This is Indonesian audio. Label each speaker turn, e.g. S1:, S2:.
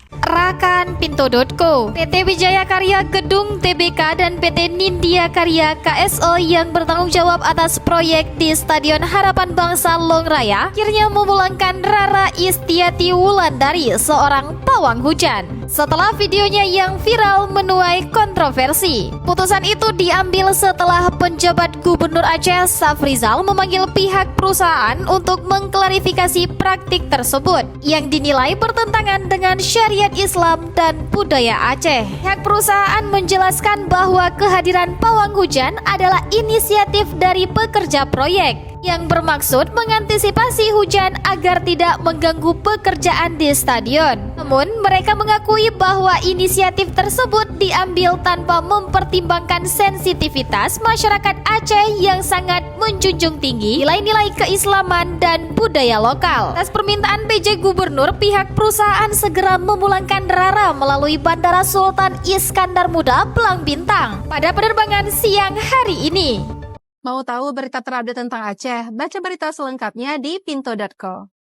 S1: Rakan Pinto.co, PT Wijaya Karya Gedung TBK dan PT Nindya Karya KSO yang bertanggung jawab atas proyek di Stadion Harapan Bangsa Longraya akhirnya memulangkan Rara Istiati Wulandari, seorang pawang hujan. Setelah videonya yang viral menuai kontroversi, putusan itu diambil setelah penjabat Gubernur Aceh Safrizal memanggil pihak perusahaan untuk mengklarifikasi praktik tersebut yang dinilai bertentangan dengan syariat Islam dan budaya Aceh. Pihak perusahaan menjelaskan bahwa kehadiran pawang hujan adalah inisiatif dari pekerja proyek yang bermaksud mengantisipasi hujan agar tidak mengganggu pekerjaan di stadion. Namun, mereka mengakui bahwa inisiatif tersebut diambil tanpa mempertimbangkan sensitivitas masyarakat Aceh yang sangat menjunjung tinggi nilai-nilai keislaman dan budaya lokal. Atas permintaan PJ Gubernur, pihak perusahaan segera memulangkan Rara melalui Bandara Sultan Iskandar Muda, Pelang Bintang pada penerbangan siang hari ini.
S2: Mau tahu berita terupdate tentang Aceh? Baca berita selengkapnya di Pinto.co.